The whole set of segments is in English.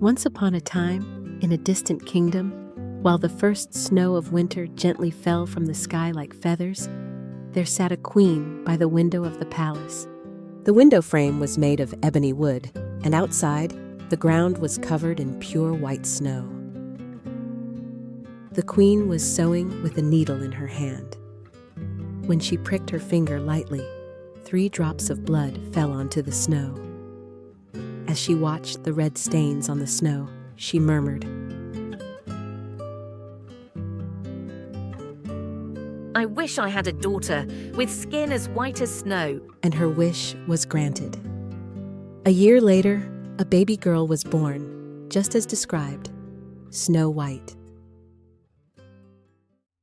Once upon a time, in a distant kingdom, while the first snow of winter gently fell from the sky like feathers, there sat a queen by the window of the palace. The window frame was made of ebony wood, and outside, the ground was covered in pure white snow. The queen was sewing with a needle in her hand. When she pricked her finger lightly, 3 drops of blood fell onto the snow. As she watched the red stains on the snow, she murmured, "I wish I had a daughter with skin as white as snow." and her wish was granted. A year later, a baby girl was born, just as described, Snow White.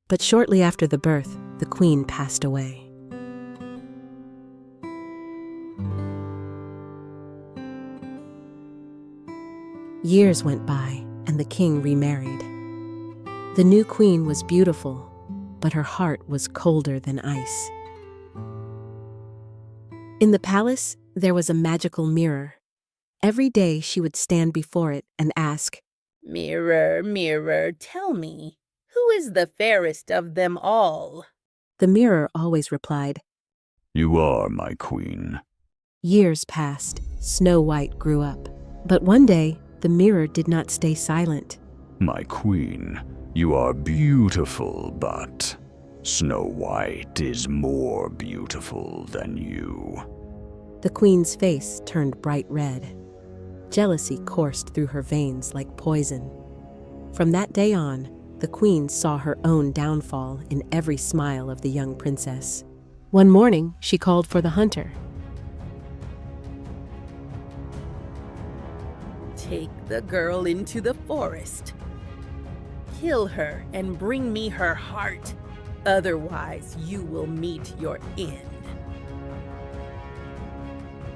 But shortly after the birth, the queen passed away. Years went by, and the king remarried. The new queen was beautiful, but her heart was colder than ice. In the palace, there was a magical mirror. Every day she would stand before it and ask, "Mirror, mirror, tell me, who is the fairest of them all?" The mirror always replied. "You are my queen." Years passed. Snow White grew up. But one day, the mirror did not stay silent. "My queen, you are beautiful, but Snow White is more beautiful than you." The queen's face turned bright red. Jealousy coursed through her veins like poison. From that day on, the queen saw her own downfall in every smile of the young princess. One morning, she called for the hunter. "Take the girl into the forest. Kill her and bring me her heart. Otherwise, you will meet your end."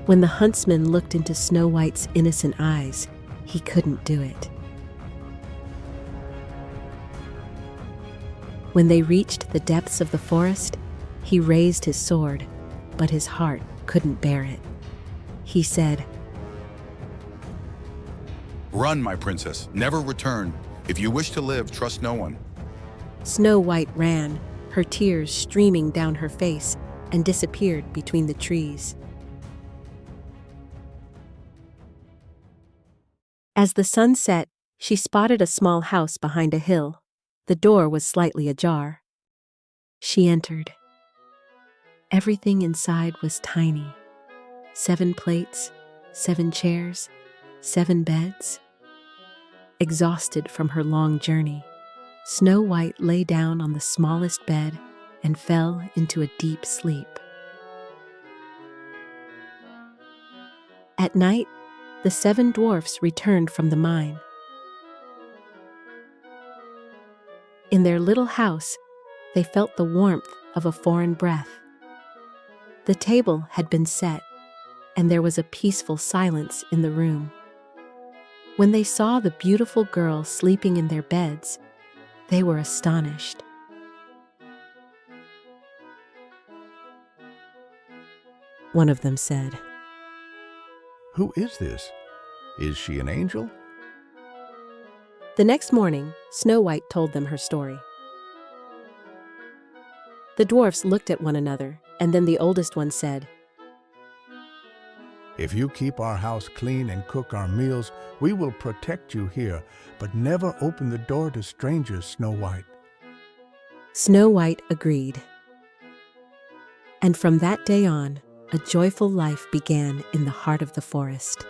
When the huntsman looked into Snow White's innocent eyes, he couldn't do it. When they reached the depths of the forest, he raised his sword, but his heart couldn't bear it. He said, "Run, my princess. Never return. If you wish to live, trust no one." Snow White ran, her tears streaming down her face, and disappeared between the trees. As the sun set, she spotted a small house behind a hill. The door was slightly ajar. She entered. Everything inside was tiny. 7 plates, 7 chairs, 7 beds. Exhausted from her long journey, Snow White lay down on the smallest bed and fell into a deep sleep. At night, the 7 dwarfs returned from the mine. In their little house, they felt the warmth of a foreign breath. The table had been set, and there was a peaceful silence in the room. When they saw the beautiful girl sleeping in their beds, they were astonished. One of them said, "Who is this? Is she an angel?" The next morning, Snow White told them her story. The dwarfs looked at one another, and then the oldest one said, "If you keep our house clean and cook our meals, we will protect you here, but never open the door to strangers, Snow White." Snow White agreed. And from that day on, a joyful life began in the heart of the forest.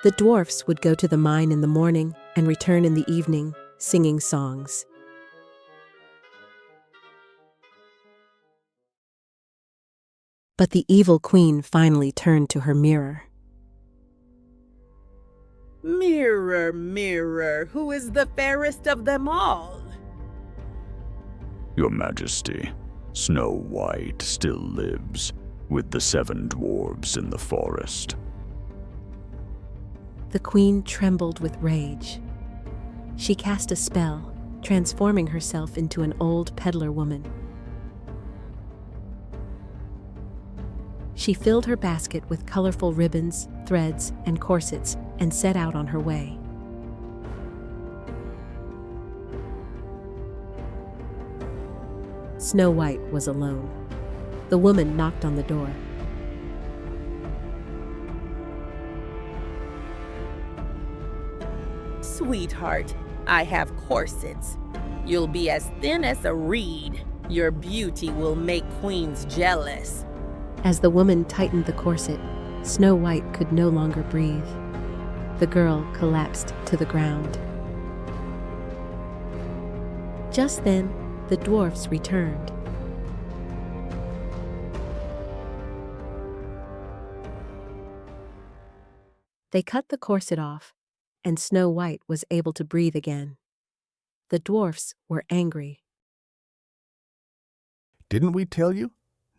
The dwarfs would go to the mine in the morning and return in the evening, singing songs. But the evil queen finally turned to her mirror. "Mirror, mirror, who is the fairest of them all?" "Your Majesty, Snow White still lives with the 7 dwarfs in the forest." The queen trembled with rage. She cast a spell, transforming herself into an old peddler woman. She filled her basket with colorful ribbons, threads, and corsets and set out on her way. Snow White was alone. The woman knocked on the door. Sweetheart, I have corsets. You'll be as thin as a reed. Your beauty will make queens jealous. As the woman tightened the corset, Snow White could no longer breathe. The girl collapsed to the ground. Just then, the dwarfs returned. They cut the corset off, and Snow White was able to breathe again. The dwarfs were angry. Didn't we tell you?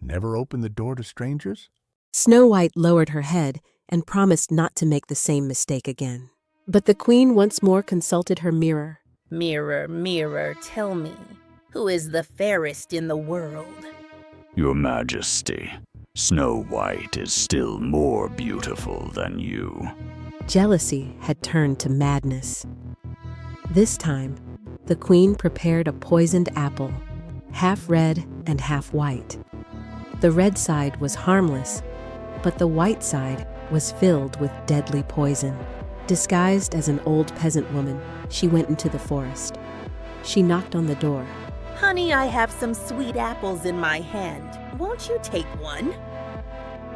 Never open the door to strangers? Snow White lowered her head and promised not to make the same mistake again. But the queen once more consulted her mirror. Mirror, mirror, tell me, who is the fairest in the world? Your Majesty, Snow White is still more beautiful than you. Jealousy had turned to madness. This time, the queen prepared a poisoned apple, half red and half white. The red side was harmless, but the white side was filled with deadly poison. Disguised as an old peasant woman, she went into the forest. She knocked on the door. Honey, I have some sweet apples in my hand. Won't you take one?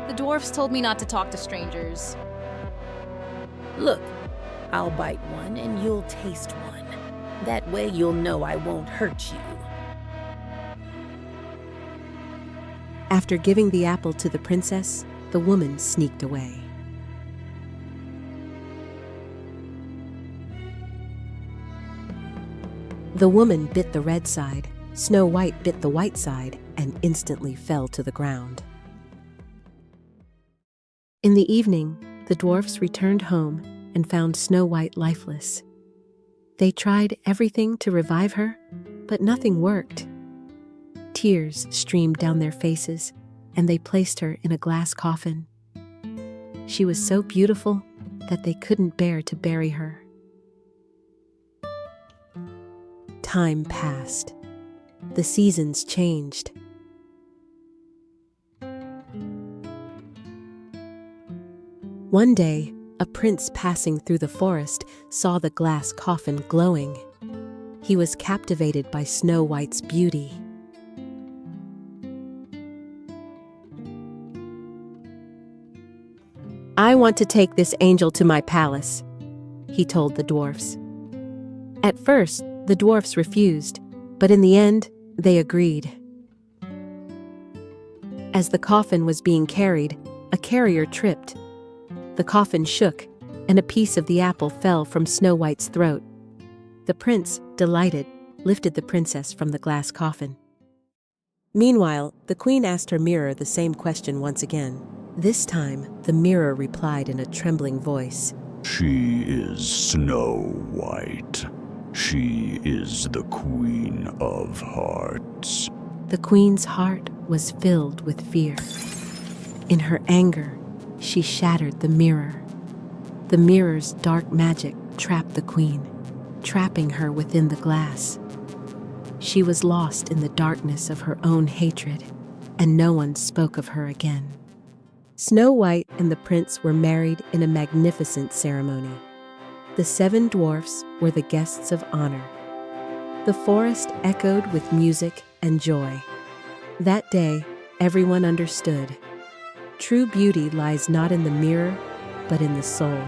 The dwarfs told me not to talk to strangers. Look, I'll bite one and you'll taste one. That way you'll know I won't hurt you. After giving the apple to the princess, the woman sneaked away. The woman bit the red side, Snow White bit the white side, and instantly fell to the ground. In the evening, the dwarfs returned home and found Snow White lifeless. They tried everything to revive her, but nothing worked. Tears streamed down their faces, and they placed her in a glass coffin. She was so beautiful that they couldn't bear to bury her. Time passed. The seasons changed. One day, a prince passing through the forest saw the glass coffin glowing. He was captivated by Snow White's beauty. "I want to take this angel to my palace," he told the dwarfs. At first, the dwarfs refused, but in the end, they agreed. As the coffin was being carried, a carrier tripped. The coffin shook, and a piece of the apple fell from Snow White's throat. The prince, delighted, lifted the princess from the glass coffin. Meanwhile, the queen asked her mirror the same question once again. This time, the mirror replied in a trembling voice. She is Snow White. She is the Queen of Hearts. The queen's heart was filled with fear. In her anger, she shattered the mirror. The mirror's dark magic trapped the queen, trapping her within the glass. She was lost in the darkness of her own hatred, and no one spoke of her again. Snow White and the prince were married in a magnificent ceremony. The 7 dwarfs were the guests of honor. The forest echoed with music and joy. That day, everyone understood. True beauty lies not in the mirror, but in the soul.